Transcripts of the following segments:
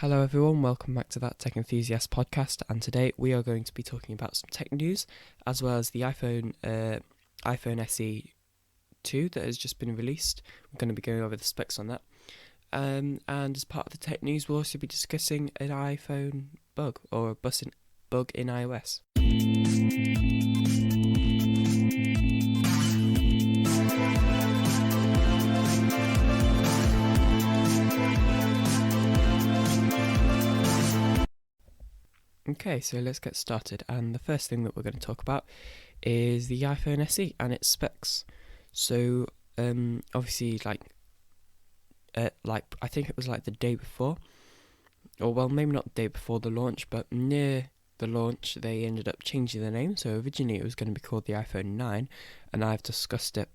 Hello everyone, welcome back to that Tech Enthusiast podcast, and today we are going to be talking about some tech news as well as the iPhone SE 2 that has just been released. We're going to be going over the specs on that. And as part of the tech news, we'll also be discussing an iPhone bug or a bug in iOS. Okay, so let's get started, and the first thing that we're going to talk about is the iPhone SE and its specs. So, obviously, I think it was like the day before, or well, maybe not the day before the launch, but near the launch, they ended up changing the name. So originally it was going to be called the iPhone 9, and I've discussed it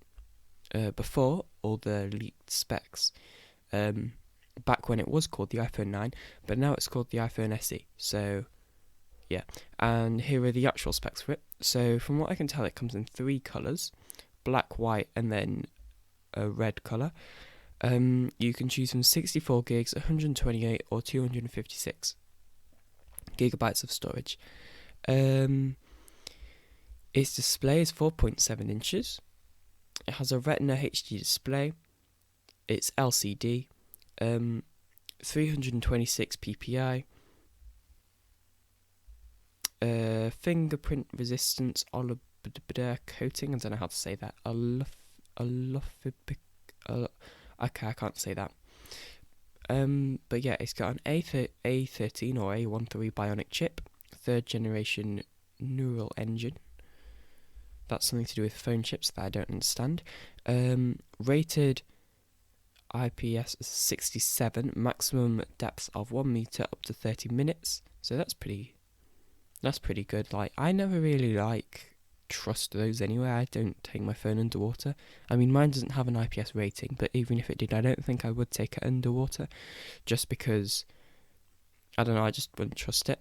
before, all the leaked specs, back when it was called the iPhone 9, but now it's called the iPhone SE. So yeah, and here are the actual specs for it. So from what I can tell, it comes in 3 colours, black, white, and then a red colour. You can choose from 64 gigs, 128 or 256 gigabytes of storage. Its display is 4.7 inches. It has a Retina HD display. It's LCD. 326 ppi. Fingerprint resistance coating. I don't know how to say that. Okay, I can't say that. But yeah, it's got an A13 or A13 Bionic chip, 3rd generation neural engine. That's something to do with phone chips that I don't understand. Rated IPS 67, maximum depth of 1 meter up to 30 minutes. So that's pretty good. Like, I never really trust those anyway. I don't take my phone underwater. I mean, mine doesn't have an IPS rating, but even if it did, I don't think I would take it underwater, just because, I don't know, I just wouldn't trust it.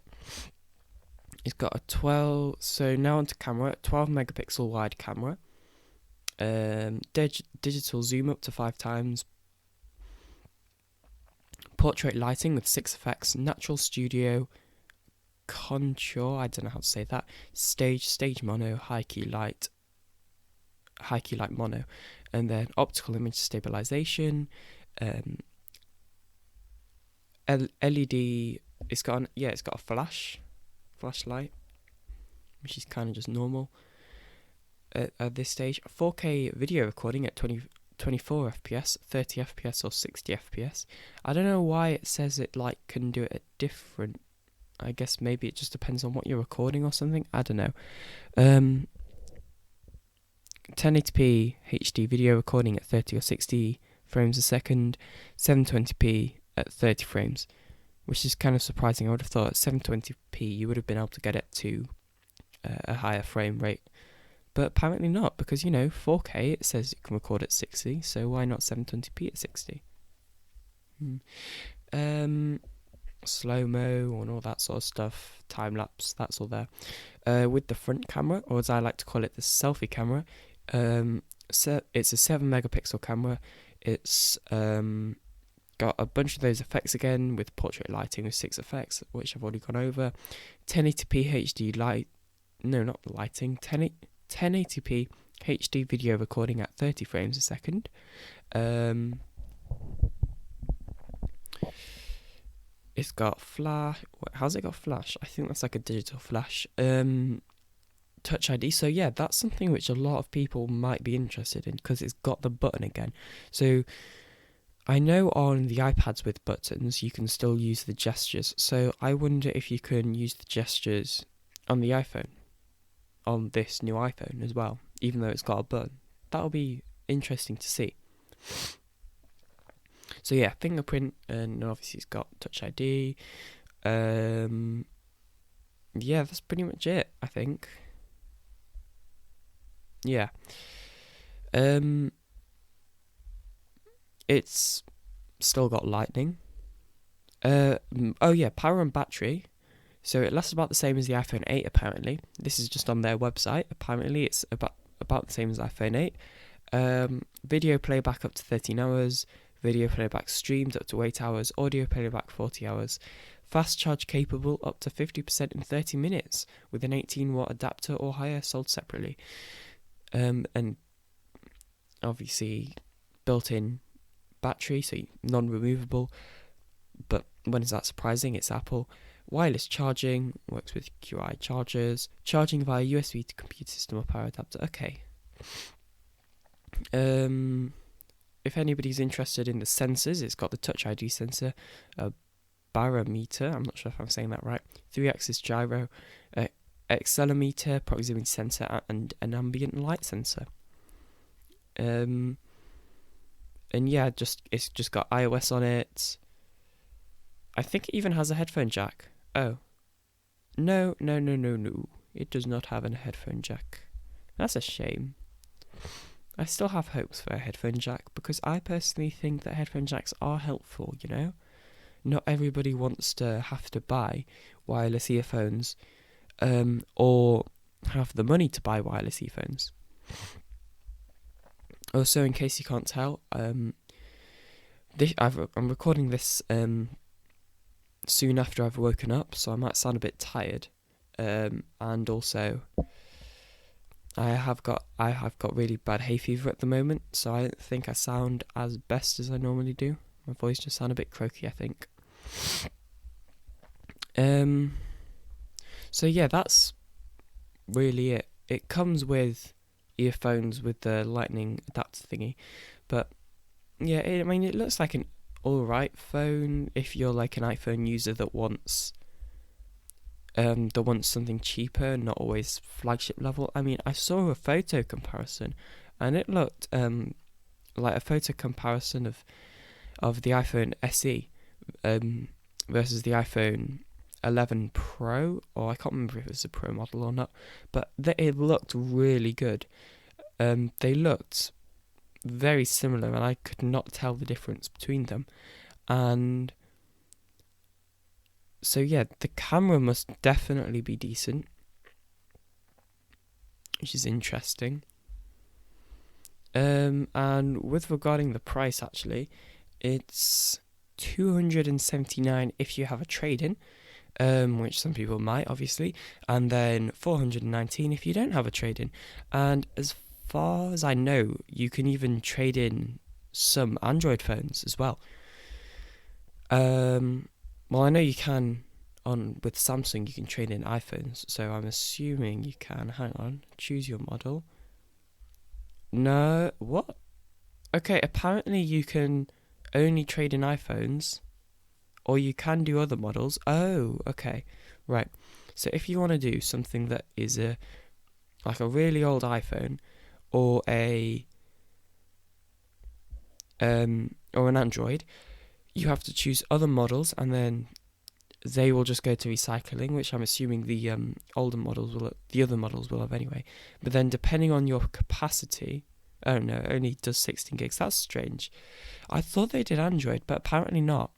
It's got a 12, so now onto camera, 12 megapixel wide camera, digital zoom up to 5 times, portrait lighting with 6 effects, natural studio, contour, I don't know how to say that, stage mono, high key light mono, and then optical image stabilization, LED. It's got a flashlight, which is kind of just normal at this stage. 4K video recording at 24 FPS, 30 FPS or 60 FPS. I don't know why it says it can do it at different. I guess maybe it just depends on what you're recording or something. I don't know. 1080p HD video recording at 30 or 60 frames a second. 720p at 30 frames, which is kind of surprising. I would have thought at 720p you would have been able to get it to a higher frame rate. But apparently not, because 4K it says you can record at 60, so why not 720p at 60? Slow-mo and all that sort of stuff, time-lapse, that's all there. With the front camera, or as I like to call it, the selfie camera, it's a 7 megapixel camera. It's got a bunch of those effects again, with portrait lighting with 6 effects, which I've already gone over. 1080p HD 1080p HD video recording at 30 frames a second. It's got flash. How's it got flash? I think that's like a digital flash. Touch ID. So yeah, that's something which a lot of people might be interested in, because it's got the button again. So I know on the iPads with buttons you can still use the gestures. So I wonder if you can use the gestures on the iPhone, on this new iPhone as well, even though it's got a button. That'll be interesting to see. So yeah, fingerprint, and obviously it's got Touch ID. Yeah, that's pretty much it, I think. Yeah. It's still got lightning. Oh yeah, power and battery. So it lasts about the same as the iPhone 8 apparently. This is just on their website. Apparently it's about the same as iPhone 8. Video playback up to 13 hours. video playback streamed up to 8 hours, audio playback 40 hours, fast charge capable up to 50% in 30 minutes with an 18-watt adapter or higher sold separately. And obviously built-in battery, so non-removable, but when is that surprising? It's Apple. Wireless charging, works with QI chargers, charging via USB to computer system or power adapter. Okay. If anybody's interested in the sensors, it's got the Touch ID sensor, a barometer, I'm not sure if I'm saying that right, 3-axis gyro, accelerometer, proximity sensor, and an ambient light sensor. And yeah, it's just got iOS on it. I think it even has a headphone jack. Oh. No. It does not have a headphone jack. That's a shame. I still have hopes for a headphone jack because I personally think that headphone jacks are helpful, you know? Not everybody wants to have to buy wireless earphones or have the money to buy wireless earphones. Also, in case you can't tell, I'm recording this soon after I've woken up, so I might sound a bit tired. And also, I have got really bad hay fever at the moment, so I don't think I sound as best as I normally do. My voice just sounds a bit croaky, I think. So yeah, that's really it. It comes with earphones with the lightning adapter thingy, but yeah, it looks like an alright phone if you're like an iPhone user that wants something cheaper, not always flagship level. I mean, I saw a photo comparison, and it looked like a photo comparison of the iPhone SE versus the iPhone 11 Pro, or I can't remember if it was a Pro model or not, but it looked really good. They looked very similar, and I could not tell the difference between them. And so yeah, the camera must definitely be decent, which is interesting. And with regarding the price, actually, it's $279 if you have a trade-in, which some people might, obviously, and then $419 if you don't have a trade-in. And as far as I know, you can even trade in some Android phones as well. Well, I know you can with Samsung. You can trade in iPhones, so I'm assuming you can. Hang on, choose your model. No, what? Okay, apparently you can only trade in iPhones, or you can do other models. Oh, okay, right. So if you want to do something that is like a really old iPhone, or or an Android, you have to choose other models, and then they will just go to recycling, which I'm assuming the other models will have anyway. But then depending on your capacity, oh no, it only does 16 gigs. That's strange. I thought they did Android, but apparently not.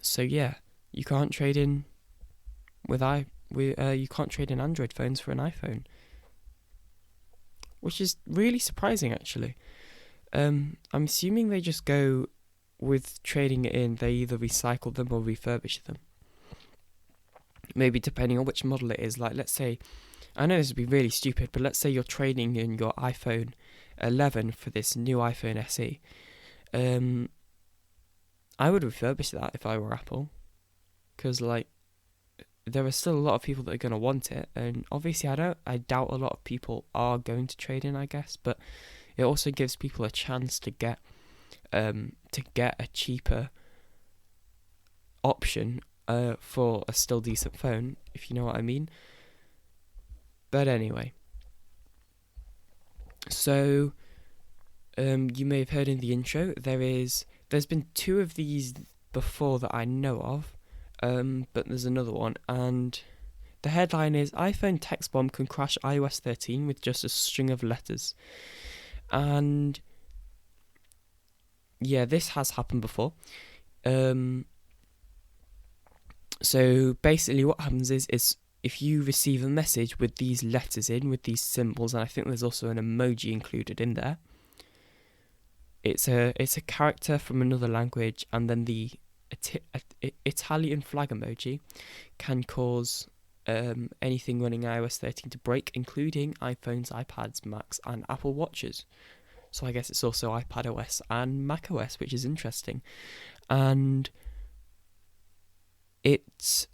So yeah, you can't trade in you can't trade in Android phones for an iPhone, which is really surprising actually. I'm assuming they just go with trading it in, they either recycle them or refurbish them. Maybe depending on which model it is. Like, let's say, I know this would be really stupid, but let's say you're trading in your iPhone 11 for this new iPhone SE. I would refurbish that if I were Apple, because like there are still a lot of people that are going to want it, and obviously I doubt a lot of people are going to trade in, I guess, but it also gives people a chance to get a cheaper option for a still decent phone, if you know what I mean. But anyway, so you may have heard in the intro, there's been 2 of these before that I know of, but there's another one, and the headline is iPhone text bomb can crash iOS 13 with just a string of letters. And yeah, this has happened before. So basically what happens is if you receive a message with these letters in, with these symbols, and I think there's also an emoji included in there, It's a character from another language, and then the Italian flag emoji can cause anything running iOS 13 to break, including iPhones, iPads, Macs, and Apple Watches. So I guess it's also iPadOS and macOS, which is interesting. And it's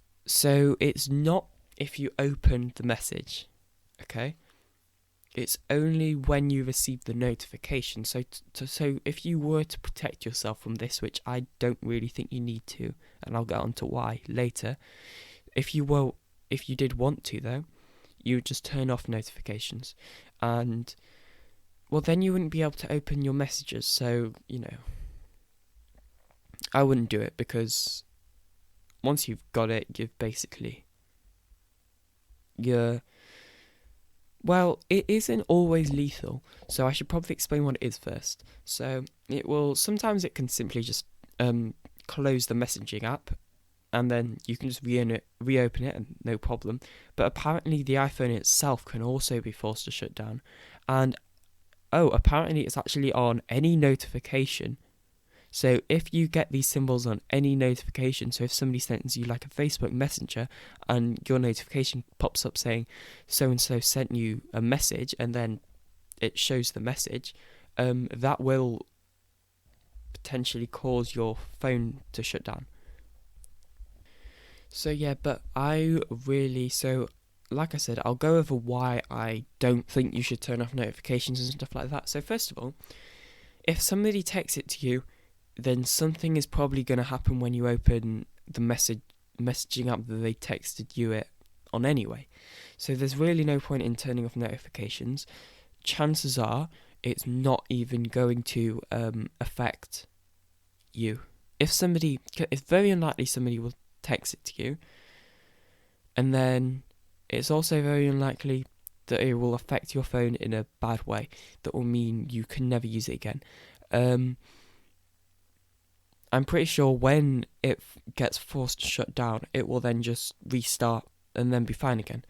not if you open the message, okay? It's only when you receive the notification. So if you were to protect yourself from this, which I don't really think you need to, and I'll get on to why later. If you did want to though, you would just turn off notifications, and well, then you wouldn't be able to open your messages. So I wouldn't do it, because once you've got it, well, it isn't always lethal, so I should probably explain what it is first. So sometimes it can simply just close the messaging app, and then you can just reopen it and no problem. But apparently the iPhone itself can also be forced to shut down. And apparently it's actually on any notification. So if you get these symbols on any notification, so if somebody sends you like a Facebook Messenger and your notification pops up saying so-and-so sent you a message, and then it shows the message, that will potentially cause your phone to shut down. So yeah, but like I said, I'll go over why I don't think you should turn off notifications and stuff like that. So first of all, if somebody texts it to you, then something is probably going to happen when you open the messaging app that they texted you it on anyway. So there's really no point in turning off notifications. Chances are it's not even going to affect you. It's very unlikely somebody will text it to you, and then it's also very unlikely that it will affect your phone in a bad way that will mean you can never use it again. I'm pretty sure when it gets forced to shut down, it will then just restart and then be fine again.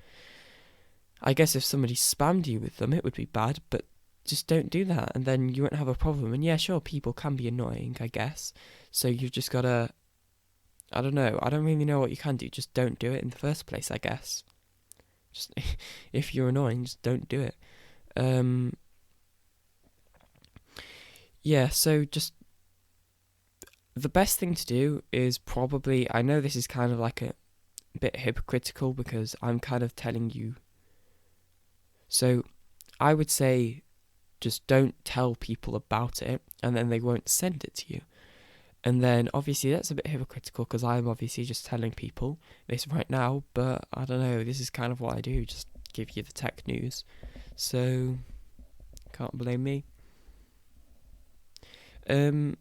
I guess if somebody spammed you with them, it would be bad, but just don't do that, and then you won't have a problem. And yeah, sure, people can be annoying, I guess. So you've just got to, I don't know, I don't really know what you can do. Just don't do it in the first place, I guess. Just if you're annoying, just don't do it. Yeah, so just the best thing to do is probably, I know this is kind of like a bit hypocritical because I'm kind of telling you. So I would say just don't tell people about it, and then they won't send it to you. And then obviously that's a bit hypocritical because I'm obviously just telling people this right now, but I don't know, this is kind of what I do, just give you the tech news. So can't blame me. I'm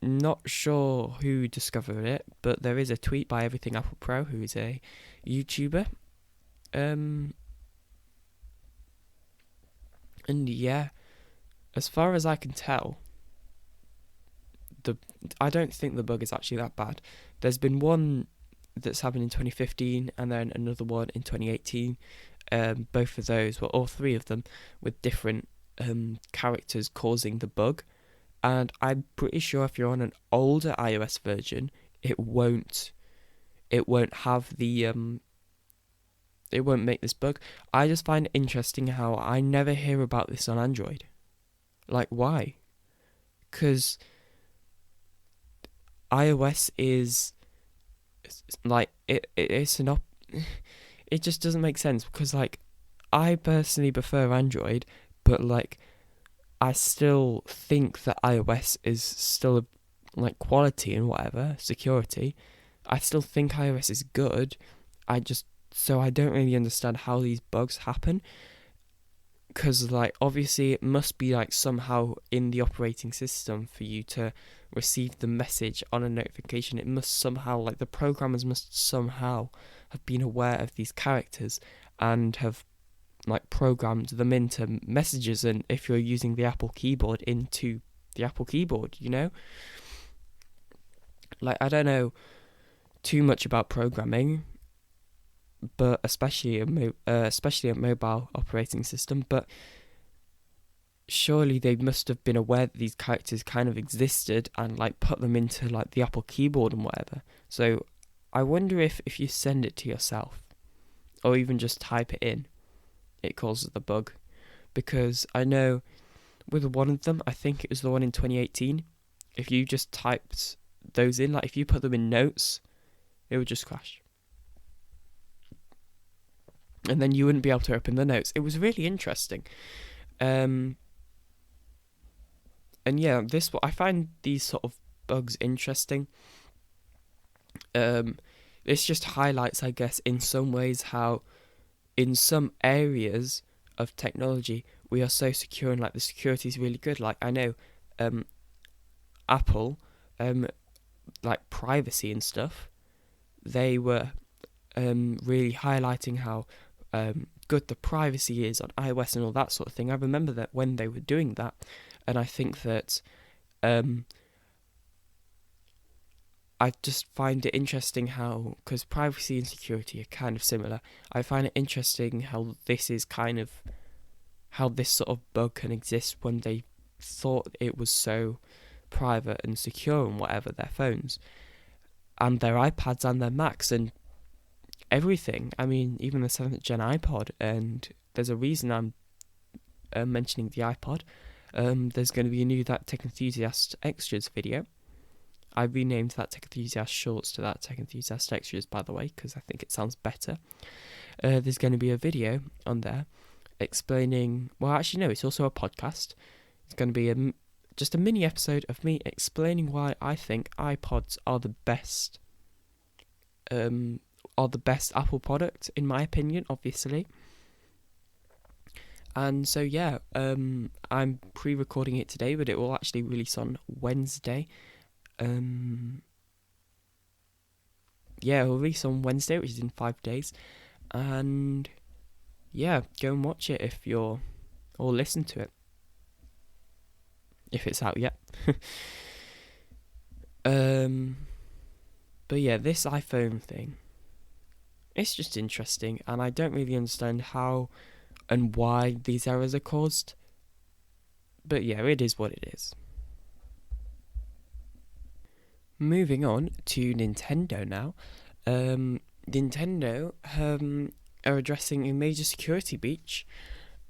not sure who discovered it, but there is a tweet by Everything Apple Pro, who is a YouTuber. And yeah, as far as I can tell, I don't think the bug is actually that bad. There's been one that's happened in 2015 and then another one in 2018. Both of those, well, all three of them, with different characters causing the bug. And I'm pretty sure if you're on an older iOS version, it won't have the it won't make this bug. I just find it interesting how I never hear about this on Android. Like, why? Because iOS is like it just doesn't make sense, because like I personally prefer Android, but like I still think that iOS is still like quality and whatever, security. I still think iOS is good. I don't really understand how these bugs happen. Because like obviously it must be like somehow in the operating system for you to receive the message on a notification. It must somehow, like the programmers must somehow have been aware of these characters and have like programmed them into messages, and if you're using the Apple keyboard, into the Apple keyboard, like I don't know too much about programming, but especially a mobile operating system, but surely they must have been aware that these characters kind of existed and like put them into like the Apple keyboard and whatever. So I wonder if you send it to yourself or even just type it in, it causes the bug. Because I know with one of them, I think it was the one in 2018, if you just typed those in, like if you put them in notes, it would just crash. And then you wouldn't be able to open the notes. It was really interesting. And yeah, I find these sort of bugs interesting. This just highlights, I guess, in some ways how in some areas of technology we are so secure and like the security is really good. Like I know Apple, like privacy and stuff, they were really highlighting how good the privacy is on iOS and all that sort of thing. I remember that when they were doing that, and I think that I just find it interesting how, because privacy and security are kind of similar, I find it interesting how this is kind of, how this sort of bug can exist when they thought it was so private and secure and whatever, their phones and their iPads and their Macs and everything. I mean, even the 7th gen iPod, and there's a reason I'm mentioning the iPod. There's going to be a new That Tech Enthusiast Extras video. I renamed That Tech Enthusiast Shorts to That Tech Enthusiast Extras, by the way, because I think it sounds better. There's going to be a video on there explaining... Well, actually, no, it's also a podcast. It's going to be just a mini episode of me explaining why I think iPods are the best Apple product, in my opinion, obviously. And so, yeah, I'm pre-recording it today, but it will actually release on Wednesday. Yeah, it'll release on Wednesday, which is in 5 days. And yeah, go and watch it if you're, or listen to it, if it's out yet. But yeah, this iPhone thing, it's just interesting, and I don't really understand how and why these errors are caused. But yeah, it is what it is. Moving on to Nintendo now. Nintendo are addressing a major security breach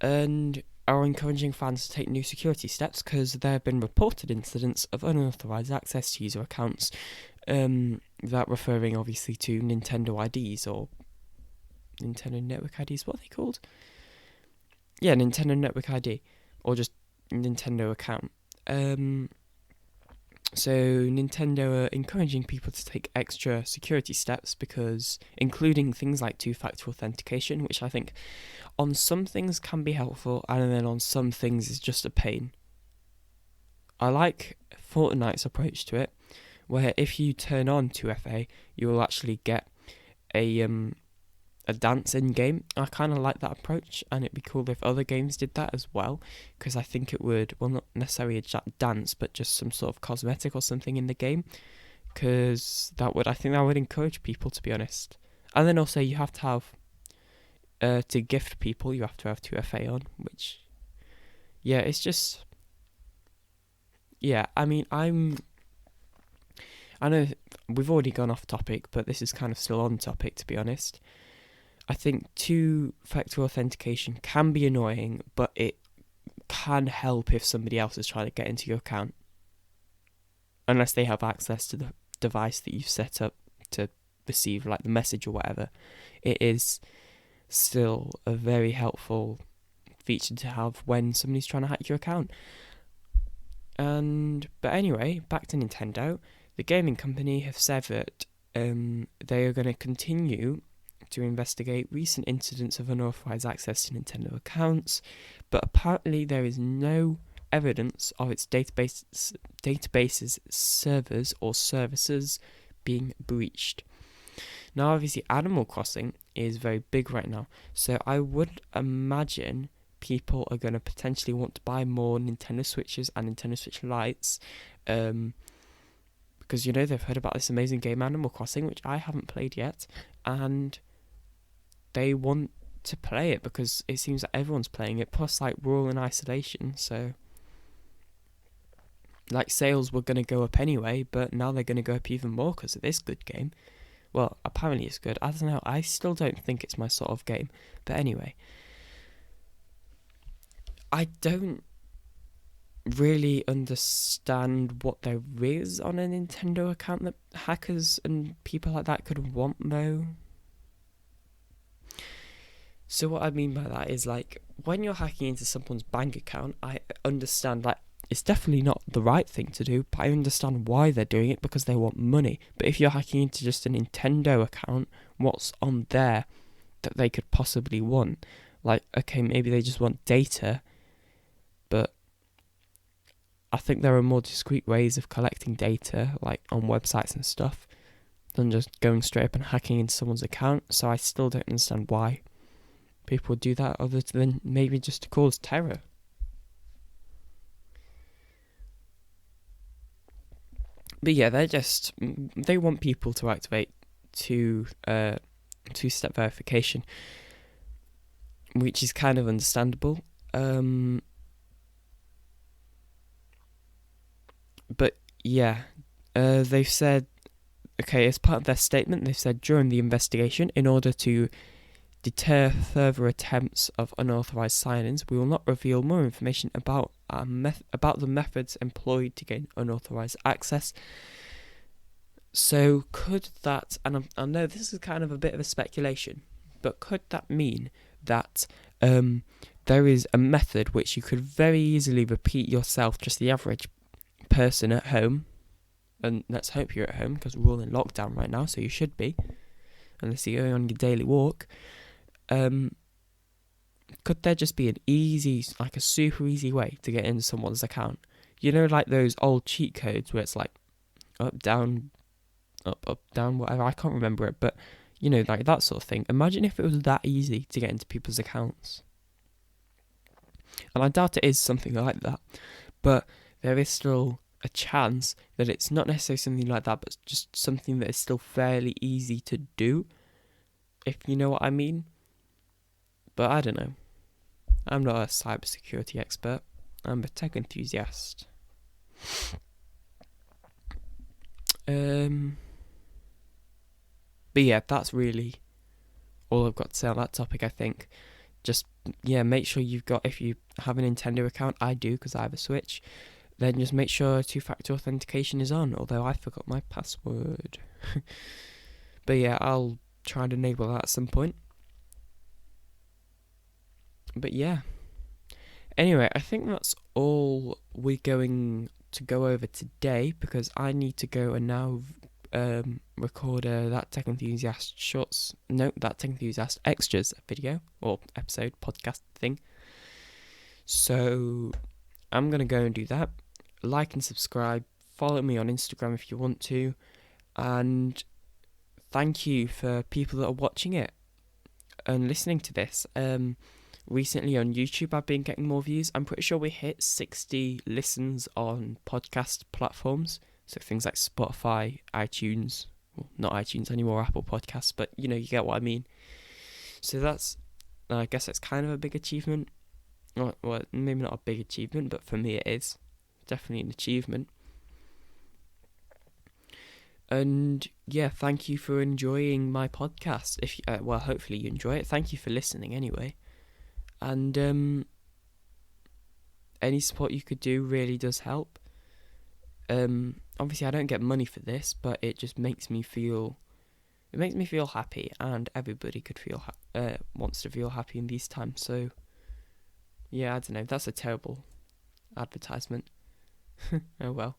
and are encouraging fans to take new security steps because there have been reported incidents of unauthorized access to user accounts, that referring obviously to Nintendo IDs or Nintendo Network IDs. What are they called? Yeah, Nintendo Network ID, or just Nintendo account. So Nintendo are encouraging people to take extra security steps, because including things like two-factor authentication, which I think on some things can be helpful, and then on some things is just a pain. I like Fortnite's approach to it, where if you turn on 2FA, you will actually get a dance in game. I kind of like that approach, and it'd be cool if other games did that as well, because I think it would, well, not necessarily a dance, but just some sort of cosmetic or something in the game, because I think that would encourage people, to be honest. And then also you have to have, to gift people, you have to have 2FA on, which, yeah, it's just, yeah, I mean, I know we've already gone off topic, but this is kind of still on topic, to be honest. I think two-factor authentication can be annoying, but it can help if somebody else is trying to get into your account. Unless they have access to the device that you've set up to receive, like the message or whatever. It is still a very helpful feature to have when somebody's trying to hack your account. But anyway, back to Nintendo. The gaming company have said that they are going to continue to investigate recent incidents of unauthorized access to Nintendo accounts, but apparently there is no evidence of its databases, servers or services being breached. Now, obviously, Animal Crossing is very big right now, so I would imagine people are going to potentially want to buy more Nintendo Switches and Nintendo Switch Lites, because, you know, they've heard about this amazing game Animal Crossing, which I haven't played yet, and they want to play it because it seems that everyone's playing it. Plus, like, we're all in isolation, so like sales were going to go up anyway, but now they're going to go up even more because of this good game. Well, apparently it's good. I don't know. I still don't think it's my sort of game. But anyway, I don't really understand what there is on a Nintendo account that hackers and people like that could want, though. So what I mean by that is, like, when you're hacking into someone's bank account, I understand, like, it's definitely not the right thing to do, but I understand why they're doing it, because they want money. But if you're hacking into just a Nintendo account, what's on there that they could possibly want? Like, okay, maybe they just want data, but I think there are more discreet ways of collecting data, like on websites and stuff, than just going straight up and hacking into someone's account. So I still don't understand why people would do that, other than maybe just to cause terror. But yeah, they want people to activate two-step verification, which is kind of understandable. But yeah, they've said, okay, as part of their statement, they've said during the investigation, in order to deter further attempts of unauthorized sign-ins, we will not reveal more information about the methods employed to gain unauthorized access. So could that, and I know this is kind of a bit of a speculation, but could that mean that there is a method which you could very easily repeat yourself, just the average person at home, and let's hope you're at home because we're all in lockdown right now, so you should be, unless you're going on your daily walk. Could there just be an easy, like a super easy way to get into someone's account? You know, like those old cheat codes where it's like up, down, up, down, whatever. I can't remember it, but you know, like that sort of thing. Imagine if it was that easy to get into people's accounts. And I doubt it is something like that, but there is still a chance that it's not necessarily something like that, but just something that is still fairly easy to do, if you know what I mean. But I don't know. I'm not a cybersecurity expert. I'm a tech enthusiast. But yeah, that's really all I've got to say on that topic, I think. Just, yeah, make sure you've got, if you have a Nintendo account, I do because I have a Switch, then just make sure two-factor authentication is on, although I forgot my password. But yeah, I'll try and enable that at some point. But yeah. Anyway, I think that's all we're going to go over today, because I need to go and now record That Tech Enthusiast That Tech Enthusiast Extras video, or episode, podcast thing. So I'm going to go and do that. Like and subscribe. Follow me on Instagram if you want to. And thank you for people that are watching it and listening to this. Recently on YouTube, I've been getting more views. I'm pretty sure we hit 60 listens on podcast platforms. So things like Spotify, iTunes, well, not iTunes anymore, Apple Podcasts, but you know, you get what I mean. So I guess that's kind of a big achievement. Well, maybe not a big achievement, but for me it is. Definitely an achievement. And yeah, thank you for enjoying my podcast. If well, hopefully you enjoy it. Thank you for listening anyway. And any support you could do really does help. Obviously I don't get money for this, but it just makes me feel happy, and everybody could wants to feel happy in these times. So yeah, I don't know, that's a terrible advertisement. Oh well.